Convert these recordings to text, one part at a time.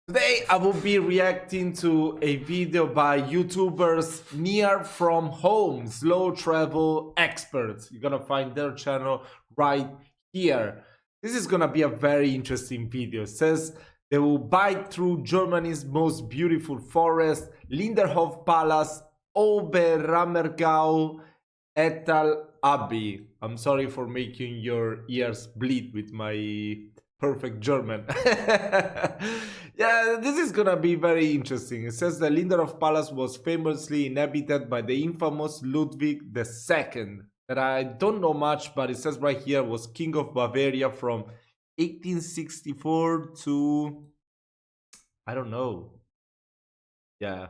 Today I will be reacting to a video by YouTubers near from home, slow travel experts. You're gonna find their channel right here. This is gonna be a very interesting video. It says they will bike through Germany's most beautiful forest, Linderhof Palace, Oberammergau, Ettal Abbey. I'm sorry for making your ears bleed with my perfect German. Yeah, this is gonna be very interesting. It says the Linderhof Palace was famously inhabited by the infamous Ludwig II, that I don't know much, but it says right here was king of Bavaria from 1864 to, I don't know. Yeah,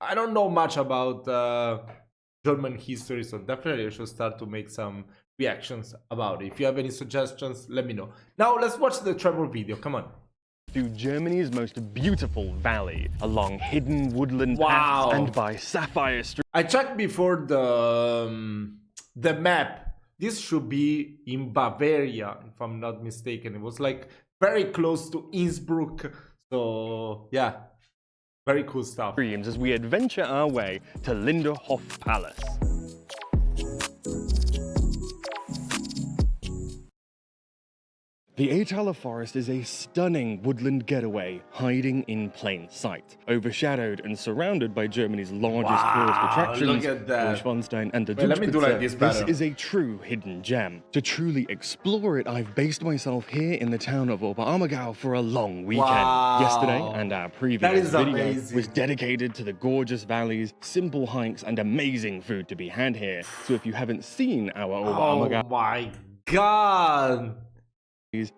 I don't know much about German history, so definitely I should start to make some reactions about it. If you have any suggestions, let me know. Now let's watch the travel video. Come on. Through Germany's most beautiful valley, along hidden woodland paths and by sapphire streets. I checked before the map. This should be in Bavaria, if I'm not mistaken. It was like very close to Innsbruck. So yeah, very cool stuff. As we adventure our way to Linderhof Palace. The Ettal forest is a stunning woodland getaway hiding in plain sight, overshadowed and surrounded by Germany's largest tourist attractions, look at that. Neuschwanstein and the Let me do like this better. This is a true hidden gem. To truly explore it, I've based myself here in the town of Oberammergau for a long weekend. Wow. Yesterday and our previous video amazing. was dedicated to the gorgeous valleys, simple hikes and amazing food to be had here. So if you haven't seen our Oberammergau, oh my god,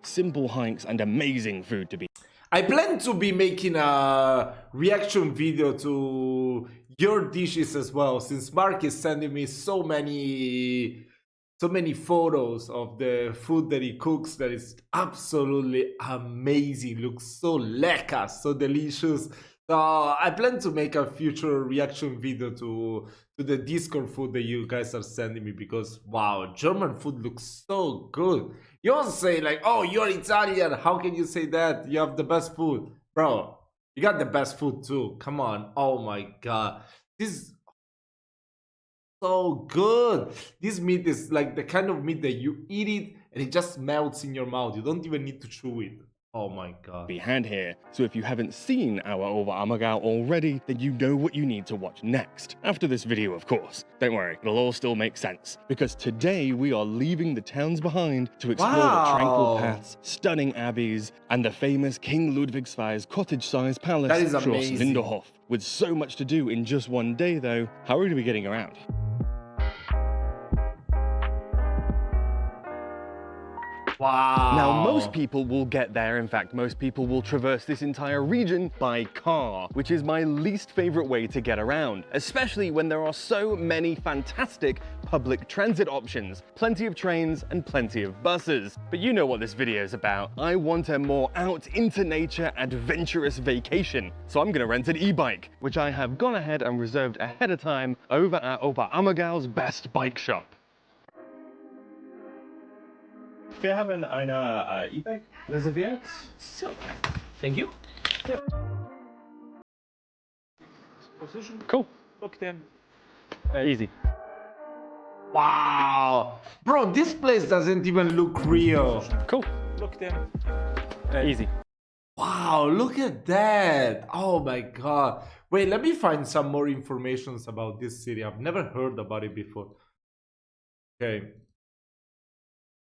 simple hikes and amazing food to be. I plan to be making a reaction video to your dishes as well, since Mark is sending me so many photos of the food that he cooks that is absolutely amazing. Looks so lekker, so delicious. So I plan to make a future reaction video to the Discord food that you guys are sending me, because wow, German food looks so good. You all say like, oh, you're Italian, how can you say that? You have the best food. Bro, you got the best food too. Come on. Oh my god. This is so good. This meat is like the kind of meat that you eat it and it just melts in your mouth. You don't even need to chew it. Oh my god. Be had here. So if you haven't seen our Oberammergau already, then you know what you need to watch next. After this video, of course. Don't worry, it'll all still make sense. Because today we are leaving the towns behind to explore the tranquil paths, stunning abbeys, and the famous King Ludwig II's cottage-sized palace, That is Schloss amazing. Linderhof. With so much to do in just one day though, how are we going to be getting around? Wow. Now, most people will get there. In fact, most people will traverse this entire region by car, which is my least favorite way to get around, especially when there are so many fantastic public transit options, plenty of trains and plenty of buses. But you know what this video is about. I want a more out into nature, adventurous vacation. So I'm gonna rent an e-bike, which I have gone ahead and reserved ahead of time over at Oberammergau's best bike shop. Wir haben eine E-Bike reserviert. So, thank you. Position. Cool. Look then. Easy. Wow. Bro, this place doesn't even look real. Cool. Look then. Easy. Wow, look at that. Oh my god. Wait, let me find some more information about this city. I've never heard about it before. Okay.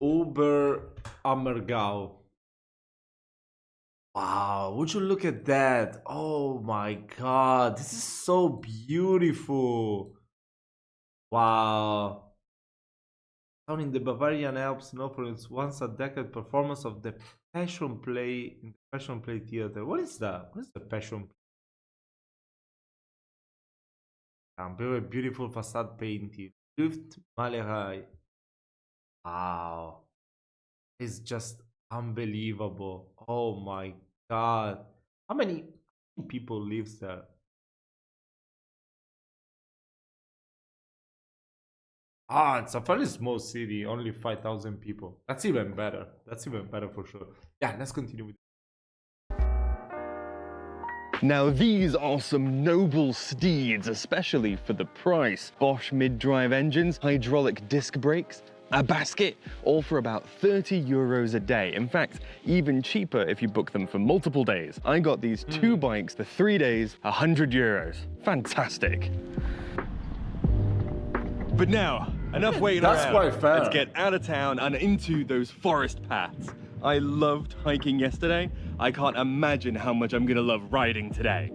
Oberammergau. Wow, would you look at that? Oh my god, this is so beautiful. Wow. Town in the Bavarian Alps, known for its once a decade performance of the Passion Play in the Passion Play Theater. What is that? What is the Passion Play? Very beautiful facade painting. Luftmalerei. Wow, it's just unbelievable. Oh my god, how many people live there? Ah, it's a fairly small city, only 5,000 people. That's even better. That's even better for sure. Yeah, let's continue with Now these are some noble steeds, especially for the price. Bosch mid-drive engines, hydraulic disc brakes, a basket, all for about 30 euros a day. In fact, even cheaper if you book them for multiple days. I got these 2 bikes for 3 days, 100 euros. Fantastic. But now, enough waiting around. That's quite fair. Let's get out of town and into those forest paths. I loved hiking yesterday. I can't imagine how much I'm gonna love riding today.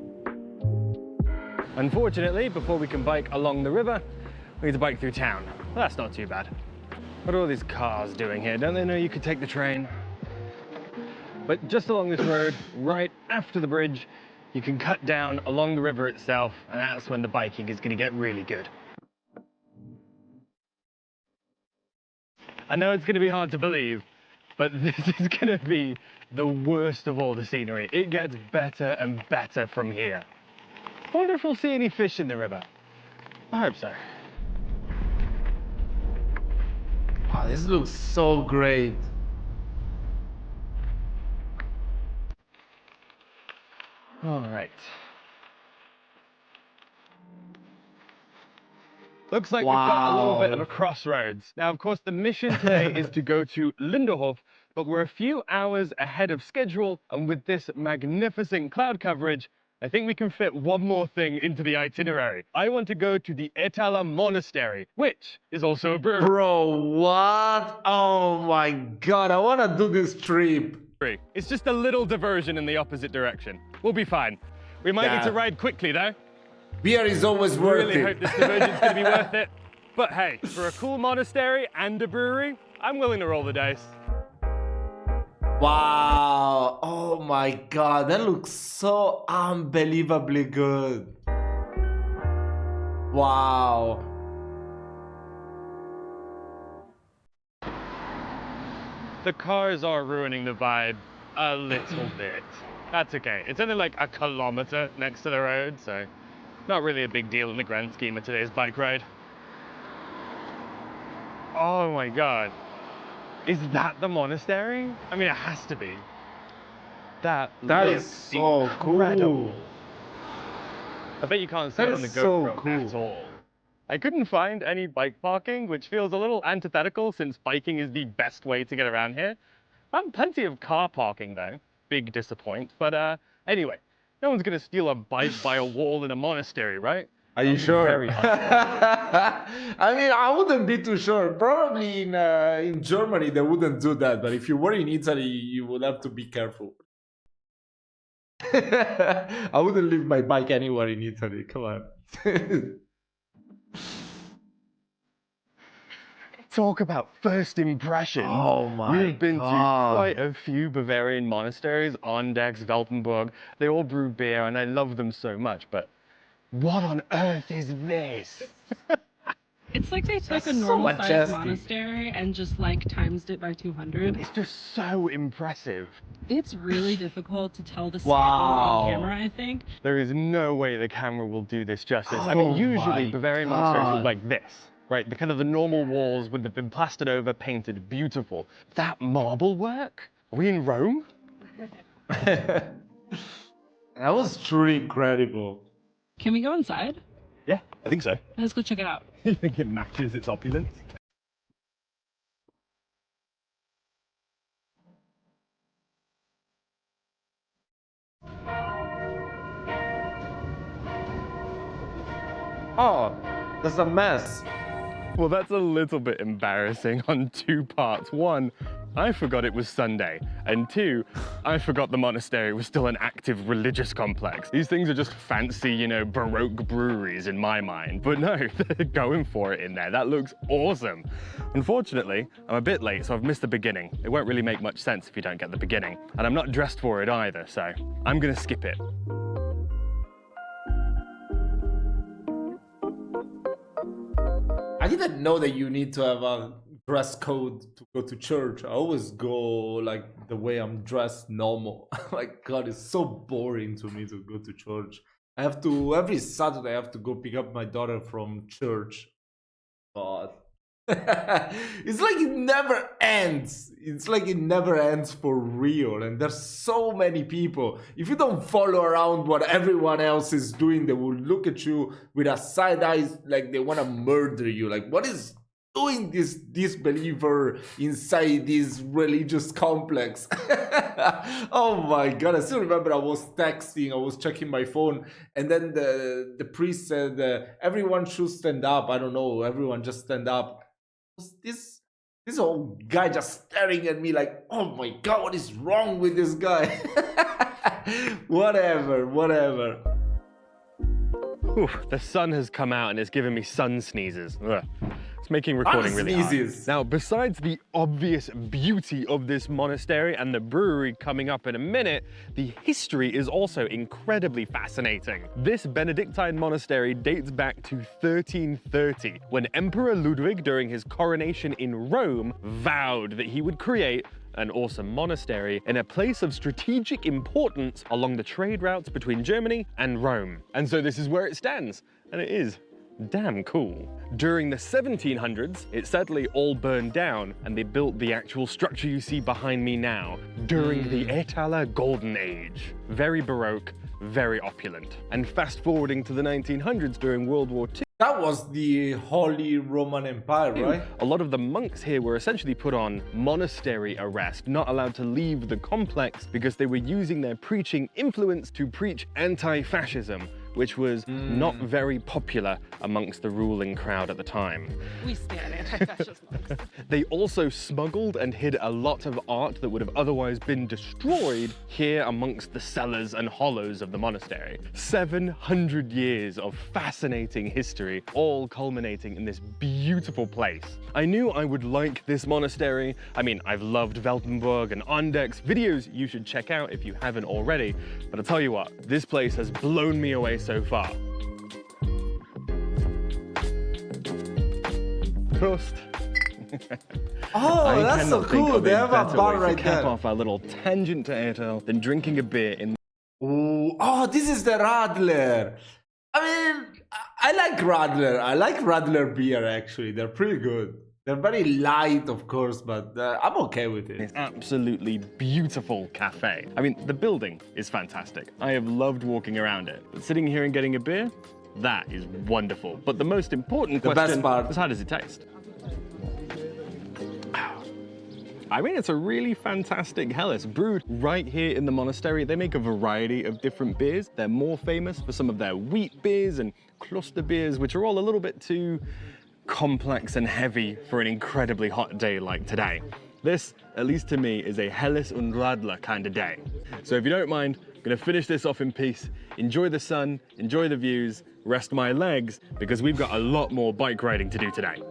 Unfortunately, before we can bike along the river, we need to bike through town. Well, that's not too bad. What are all these cars doing here? Don't they know you could take the train? But just along this road, right after the bridge, you can cut down along the river itself, and that's when the biking is gonna get really good. I know it's gonna be hard to believe, but this is gonna be the worst of all the scenery. It gets better and better from here. I wonder if we'll see any fish in the river. I hope so. Wow, this looks so great. All right. Looks like we've got a little bit of a crossroads. Now, of course, the mission today is to go to Linderhof, but we're a few hours ahead of schedule, and with this magnificent cloud coverage, I think we can fit one more thing into the itinerary. I want to go to the Ettal Monastery, which is also a brewery. Bro, what? Oh my god, I want to do this trip. It's just a little diversion in the opposite direction. We'll be fine. We might need to ride quickly, though. Beer is always I worth really it. hope this diversion's going to be worth it. But hey, for a cool monastery and a brewery, I'm willing to roll the dice. Wow. Oh my god, that looks so unbelievably good. Wow. The cars are ruining the vibe a little bit. That's okay. It's only like a kilometer next to the road, so not really a big deal in the grand scheme of today's bike ride. Oh my god. Is that the monastery? I mean, it has to be. That is so incredible. cool. I bet you can't see That it on the is so GoPro cool. at all. I couldn't find any bike parking, which feels a little antithetical since biking is the best way to get around here. Found plenty of car parking though. Big disappoint. But anyway, no one's gonna steal a bike by a wall in a monastery, right? Are you sure? Very I mean, I wouldn't be too sure. Probably in Germany they wouldn't do that, but if you were in Italy, you would have to be careful. I wouldn't leave my bike anywhere in Italy. Come on. Talk about first impressions. Oh my We've been God. to quite a few Bavarian monasteries, Ondex, Weltenburg. They all brew beer and I love them so much, but what on earth is this? It's like they took a so normal sized majestic. monastery and just like times it by 200. It's just so impressive. It's really difficult to tell the scale Wow. on camera, I think. There is no way the camera will do this justice. I mean, Oh usually my Bavarian monasteries God. look like this, right? The kind of the normal walls would have been plastered over, painted beautiful. That marble work? Are we in Rome? That was truly incredible. Can we go inside? Yeah, I think so. Let's go check it out. You think it matches its opulence? Oh, that's a mess. Well, that's a little bit embarrassing on two parts. One, I forgot it was Sunday. And two, I forgot the monastery was still an active religious complex. These things are just fancy, you know, Baroque breweries in my mind. But no, they're going for it in there. That looks awesome. Unfortunately, I'm a bit late, so I've missed the beginning. It won't really make much sense if you don't get the beginning. And I'm not dressed for it either, so I'm gonna skip it. I didn't know that you need to have a dress code to go to church. I always go like the way I'm dressed normal. Like, God, it's so boring to me to go to church. I have to, every Saturday, I have to go pick up my daughter from church. God. It's like it never ends. It's like it never ends for real. And there's so many people. If you don't follow around what everyone else is doing, they will look at you with a side eye like they want to murder you. Like, what is doing this disbeliever inside this religious complex? Oh my god, I still remember I was texting, I was checking my phone, and then the priest said, everyone should stand up. I don't know, everyone just stand up. This old guy just staring at me like, oh my god, what is wrong with this guy? Whatever. Whew, the sun has come out and it's giving me sun sneezes. Ugh. It's making recording really hard. Now, besides the obvious beauty of this monastery and the brewery coming up in a minute, the history is also incredibly fascinating. This Benedictine monastery dates back to 1330, when Emperor Ludwig, during his coronation in Rome, vowed that he would create an awesome monastery in a place of strategic importance along the trade routes between Germany and Rome. And so this is where it stands, and it is damn cool. During the 1700s, it sadly all burned down and they built the actual structure you see behind me now during the Ettal Golden Age. Very Baroque, very opulent. And fast forwarding to the 1900s during World War II, that was the Holy Roman Empire, right? a lot of the monks here were essentially put on monastery arrest, not allowed to leave the complex because they were using their preaching influence to preach anti-fascism, which was not very popular amongst the ruling crowd at the time. We stand anti-fascist monks. They also smuggled and hid a lot of art that would have otherwise been destroyed here amongst the cellars and hollows of the monastery. 700 years of fascinating history, all culminating in this beautiful place. I knew I would like this monastery. I mean, I've loved Weltenburg and Ondex, videos you should check out if you haven't already, but I'll tell you what, this place has blown me away so far. Prost. Oh, that's so cool. They have a bar right there. Cap off our little tangent to Ettal than drinking a beer in. Ooh. Oh, this is the Radler. I mean, I like Radler. I like Radler beer, actually. They're pretty good. They're very light, of course, but I'm okay with it. It's absolutely beautiful cafe. I mean, the building is fantastic. I have loved walking around it. But sitting here and getting a beer, that is wonderful. But the most important question is, how does it taste? I mean, it's a really fantastic Helles, brewed right here in the monastery. They make a variety of different beers. They're more famous for some of their wheat beers and cluster beers, which are all a little bit too complex and heavy for an incredibly hot day like today. This, at least to me, is a Helles und Radler kind of day. So if you don't mind, I'm gonna finish this off in peace, enjoy the sun, enjoy the views, rest my legs, because we've got a lot more bike riding to do today.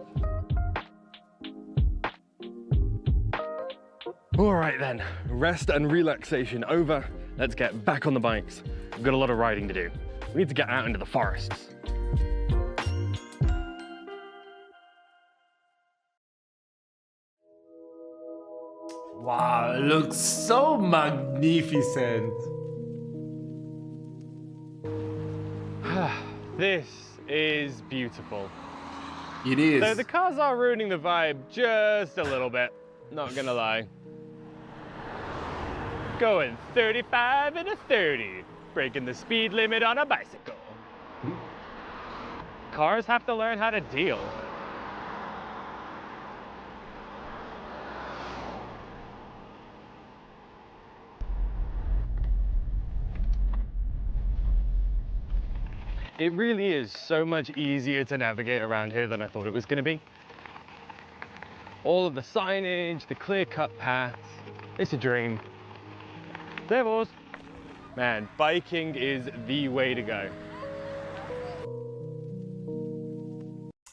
All right then, rest and relaxation over. Let's get back on the bikes. We've got a lot of riding to do. We need to get out into the forests. Wow, it looks so magnificent. This is beautiful. It is. So the cars are ruining the vibe just a little bit, not gonna lie. Going 35 and a 30, breaking the speed limit on a bicycle. Cars have to learn how to deal. It really is so much easier to navigate around here than I thought it was going to be. All of the signage, the clear-cut paths, it's a dream. Servus. Man, biking is the way to go.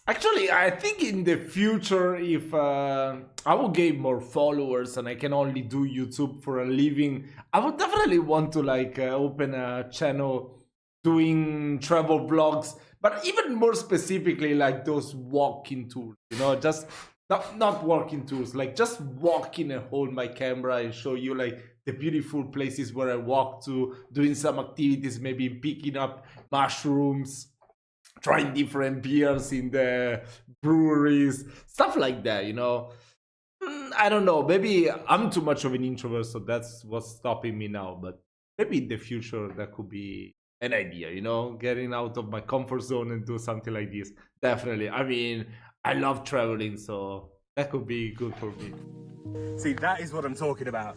Actually, I think in the future, if I will gain more followers and I can only do YouTube for a living, I would definitely want to like open a channel doing travel vlogs, but even more specifically like those walking tours, you know, just not walking tours, like just walking and hold my camera and show you like the beautiful places where I walk to, doing some activities, maybe picking up mushrooms, trying different beers in the breweries, stuff like that, you know. I don't know, maybe I'm too much of an introvert, so that's what's stopping me now, but maybe in the future that could be an idea, you know, getting out of my comfort zone and do something like this. Definitely. I mean, I love traveling, so that could be good for me. See, that is what I'm talking about.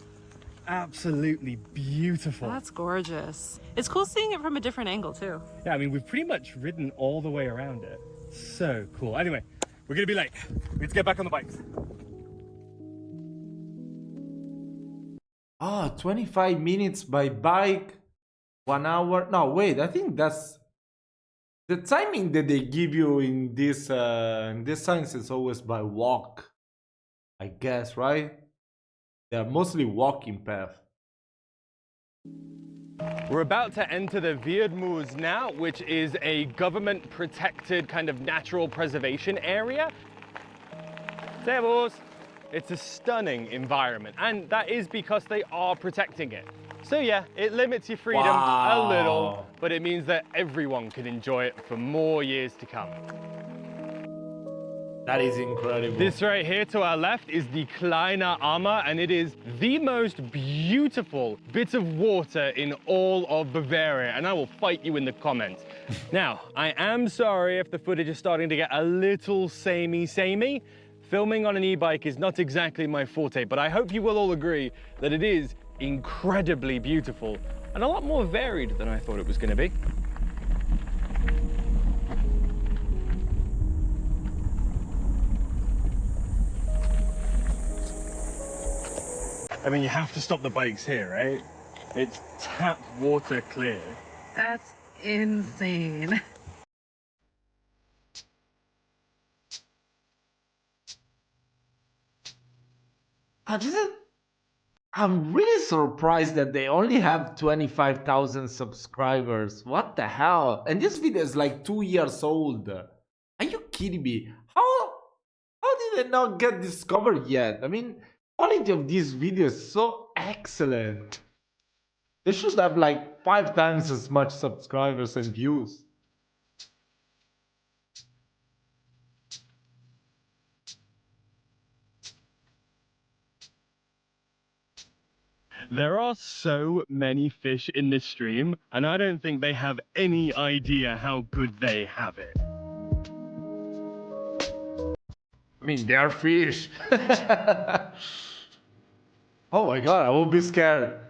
Absolutely beautiful. That's gorgeous. It's cool seeing it from a different angle too. Yeah, I mean, we've pretty much ridden all the way around it. So cool. Anyway, we're gonna be late. Let's get back on the bikes. 25 minutes by bike, 1 hour. No, wait, I think that's the timing that they give you in this signs is always by walk, I guess, right? They're mostly walking path. We're about to enter the Wirdmoos now, which is a government protected kind of natural preservation area. Servus! It's a stunning environment, and that is because they are protecting it. So yeah, it limits your freedom a little, but it means that everyone can enjoy it for more years to come. That is incredible. This right here to our left is the Kleine Ammer, and it is the most beautiful bit of water in all of Bavaria, and I will fight you in the comments. Now, I am sorry if the footage is starting to get a little samey. Filming on an e-bike is not exactly my forte, but I hope you will all agree that it is incredibly beautiful and a lot more varied than I thought it was going to be. I mean, you have to stop the bikes here, right? It's tap water clear. That's insane. I'm really surprised that they only have 25,000 subscribers. What the hell? And this video is like 2 years old. Are you kidding me? How did it not get discovered yet? I mean, quality of this video is so excellent. They should have like 5 times as much subscribers and views. There are so many fish in this stream, and I don't think they have any idea how good they have it. I mean, they are fish. Oh my god, I will be scared.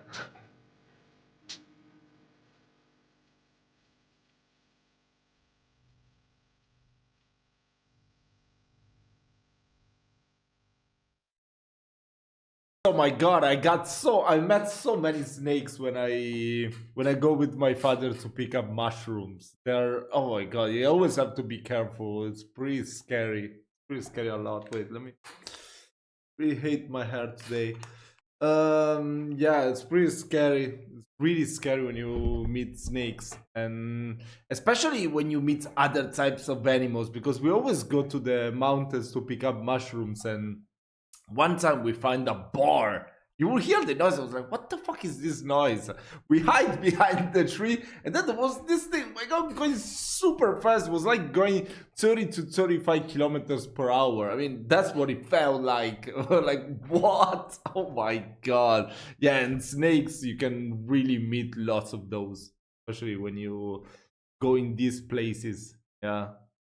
Oh my god, I met so many snakes when I go with my father to pick up mushrooms. Oh my god, you always have to be careful. It's pretty scary. Pretty scary a lot. Wait, let me really hate my hair today. Yeah, it's pretty scary. It's really scary when you meet snakes, and especially when you meet other types of animals, because we always go to the mountains to pick up mushrooms, and one time we find a boar. You will hear the noise. I was like, what the fuck is this noise? We hide behind the tree, and then there was this thing, my god, going super fast. It was like going 30 to 35 kilometers per hour. I mean, that's what it felt like. Like, what? Oh my god. Yeah, and snakes, you can really meet lots of those, especially when you go in these places. Yeah,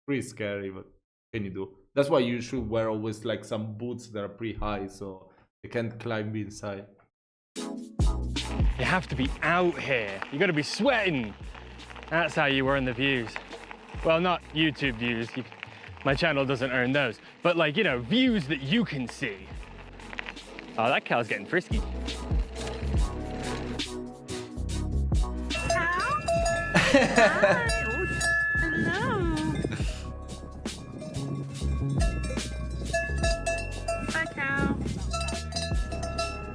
pretty scary, but what can you do? That's why you should wear always like some boots that are pretty high, so they can't climb inside. You have to be out here. You gotta be sweating. That's how you earn the views. Well, not YouTube views. My channel doesn't earn those. But like, you know, views that you can see. Oh, that cow's getting frisky. Hi. Hello. Hi, cow.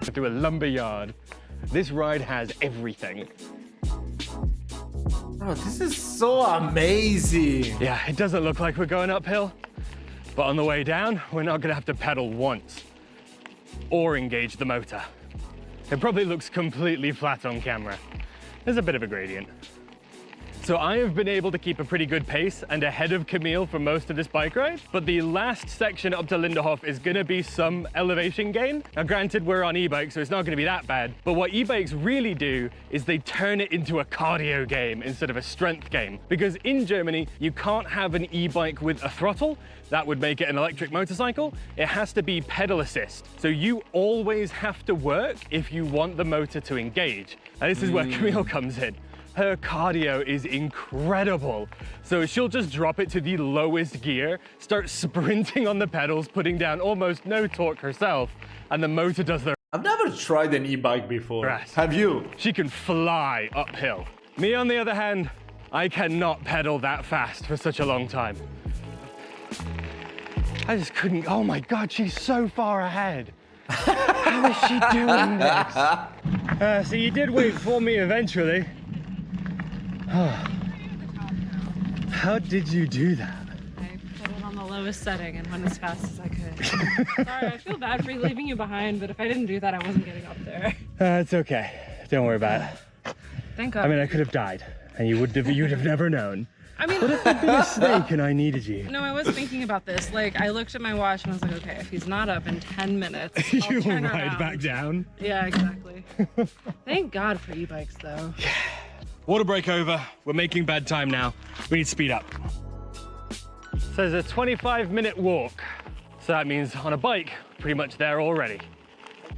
Through a lumber yard. This ride has everything. Bro, this is so amazing. Yeah, it doesn't look like we're going uphill, but on the way down, we're not gonna have to pedal once or engage the motor. It probably looks completely flat on camera. There's a bit of a gradient. So I have been able to keep a pretty good pace and ahead of Camille for most of this bike ride, but the last section up to Linderhof is gonna be some elevation gain. Now granted, we're on e-bikes, so it's not gonna be that bad, but what e-bikes really do is they turn it into a cardio game instead of a strength game. Because in Germany, you can't have an e-bike with a throttle. That would make it an electric motorcycle. It has to be pedal assist. So you always have to work if you want the motor to engage. And this is where Camille comes in. Her cardio is incredible. So she'll just drop it to the lowest gear, start sprinting on the pedals, putting down almost no torque herself, and the motor does the I've never tried an e-bike before. rest. Have you? She can fly uphill. Me, on the other hand, I cannot pedal that fast for such a long time. I just couldn't. Oh my God, she's so far ahead. How is she doing this? So you did wait for me eventually. How did you do that? I put it on the lowest setting and went as fast as I could. Sorry, I feel bad for leaving you behind, but if I didn't do that, I wasn't getting up there. It's okay. Don't worry about it. Thank God. I mean, I could have died, and you'd have never known. I mean, What if there'd been a snake and I needed you? no, I was thinking about this. Like, I looked at my watch and I was like, okay, if he's not up in 10 minutes, I'll You'll turn ride around. back down. Yeah, exactly. Thank God for e-bikes, though. Water break over. We're making bad time now. We need to speed up. So there's a 25-minute walk. So that means on a bike, pretty much there already.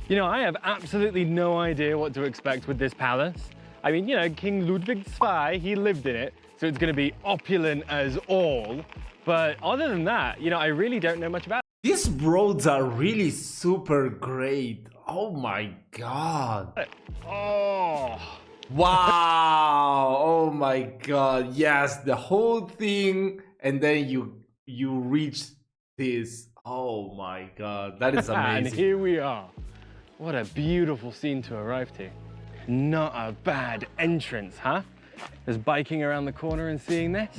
You know, I have absolutely no idea what to expect with this palace. I mean, you know, King Ludwig II, he lived in it, so it's gonna be opulent as all. But other than that, you know, I really don't know much about it. These roads are really super great. Oh my God. Oh. Wow. Oh my God. Yes, the whole thing. And then you reach this. Oh my God. That is And amazing. here we are. What a beautiful scene to arrive to. Not a bad entrance, huh? Just biking around the corner and seeing this.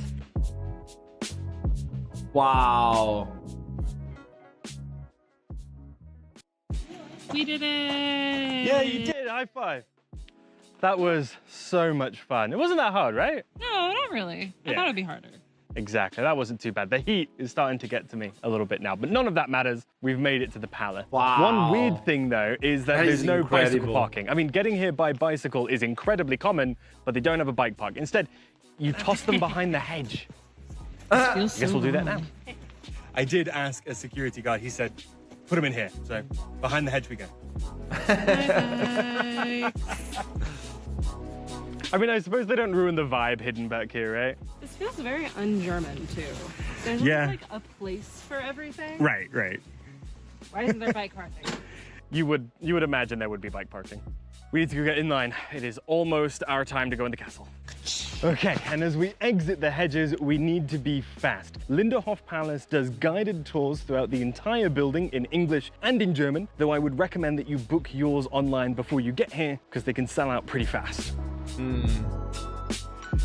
Wow. We did it! Yeah, you did. High five. That was so much fun. It wasn't that hard, right? No, not really. I Yeah. thought it'd be harder. Exactly. That wasn't too bad. The heat is starting to get to me a little bit now, but none of that matters. We've made it to the palace. Wow. One weird thing, though, is that That there's is no bicycle incredible. parking. I mean, getting here by bicycle is incredibly common, but they don't have a bike park. Instead, you toss them behind the hedge. Feels I guess so we'll do that wrong. now. I did ask a security guard. He said, put him in here. So behind the hedge we go. Bye. I mean, I suppose they don't ruin the vibe hidden back here, right? This feels very un-German, too. There's Yeah. like a place for everything. Right. Why isn't there bike parking? You would imagine there would be bike parking. We need to go get in line. It is almost our time to go in the castle. Okay, and as we exit the hedges, we need to be fast. Linderhof Palace does guided tours throughout the entire building in English and in German, though I would recommend that you book yours online before you get here, because they can sell out pretty fast.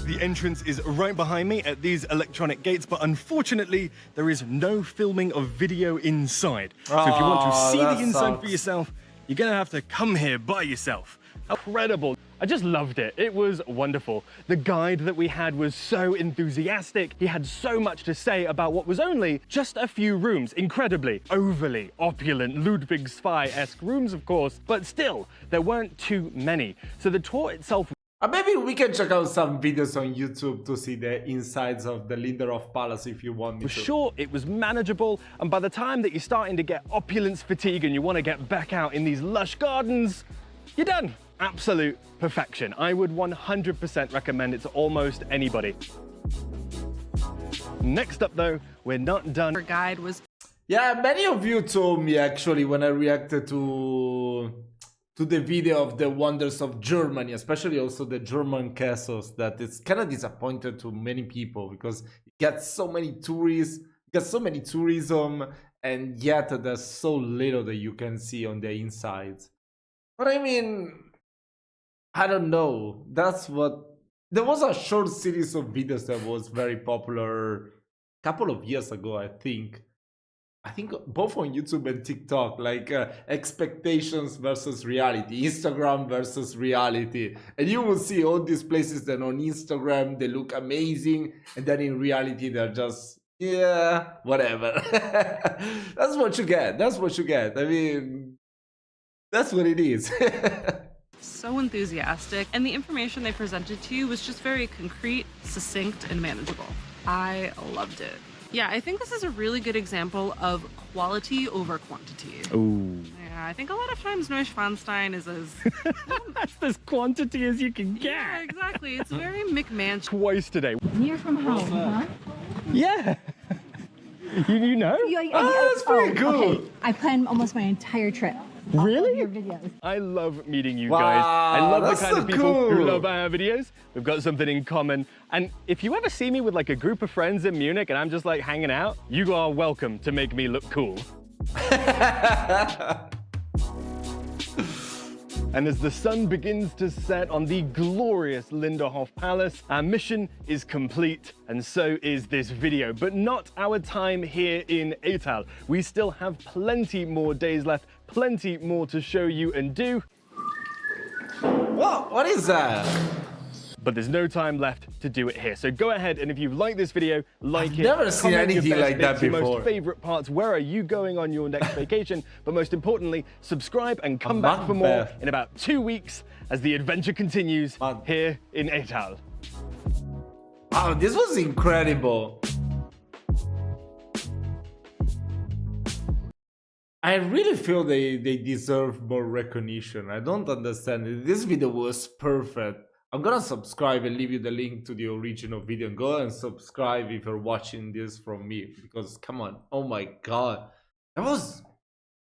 The entrance is right behind me at these electronic gates, but unfortunately, there is no filming of video inside. So if you want to Oh, see that the inside for sucks. yourself, you're gonna have to come here by yourself. Incredible. I just loved it. It was wonderful. The guide that we had was so enthusiastic. He had so much to say about what was only just a few rooms. Incredibly, overly opulent Ludwig II-esque rooms, of course, but still, there weren't too many. So the tour itself Maybe we can check out some videos on YouTube to see the insides of the Linderhof Palace if you want me was to. short, it was manageable, and by the time that you're starting to get opulence fatigue and you want to get back out in these lush gardens, you're done. Absolute perfection. I would 100% recommend it to almost anybody. Next up though, we're not done. Our guide was Yeah, many of you told me actually when I reacted to the video of the wonders of Germany, especially also the German castles, that it's kind of disappointed to many people because it gets so many tourists, gets so many tourism, and yet there's so little that you can see on the insides. But I mean, I don't know. That's what... There was a short series of videos that was very popular a couple of years ago, I think. I think both on YouTube and TikTok, like expectations versus reality, Instagram versus reality. And you will see all these places that on Instagram, they look amazing. And then in reality, they're just, yeah, whatever. That's what you get. That's what you get. I mean, that's what it is. So enthusiastic, and the information they presented to you was just very concrete, succinct, and manageable. I loved it. Yeah, I think this is a really good example of quality over quantity. Ooh. Yeah, I think a lot of times Neuschwanstein is as... That's as quantity as you can get. Yeah, exactly. It's very McMansion. Twice today. Near from home, huh? Yeah. you know? That's pretty cool. Okay. I planned almost my entire trip. Really? Your videos. I love meeting you Wow, guys. I love the that's kind so of people who cool. love our videos. We've got something in common. And if you ever see me with like a group of friends in Munich and I'm just like hanging out, you are welcome to make me look cool. And as the sun begins to set on the glorious Linderhof Palace, our mission is complete, and so is this video. But not our time here in Ettal. We still have plenty more days left, plenty more to show you and do. What is that? But there's no time left to do it here. So go ahead, and if you've liked this video, like I've it. never seen comment your anything best like that bits, your before. most favorite parts. Where are you going on your next vacation? But most importantly, subscribe and come back for more Macbeth. in about 2 weeks as the adventure continues here in Ettal. Wow, this was incredible. I really feel they deserve more recognition. I don't understand it. This video was perfect. I'm gonna subscribe and leave you the link to the original video. And go and subscribe if you're watching this from me. Because come on, oh my god. That was,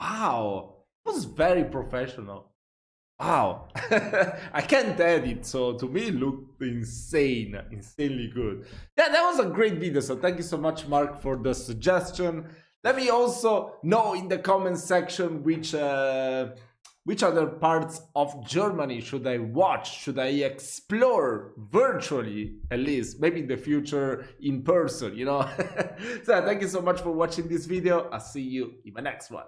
wow. It was very professional. Wow. I can't edit, so to me it looked insanely good. Yeah, that was a great video, so thank you so much, Mark, for the suggestion. Let me also know in the comment section which other parts of Germany should I watch, should I explore virtually, at least, maybe in the future in person, you know. So thank you so much for watching this video. I'll see you in my next one.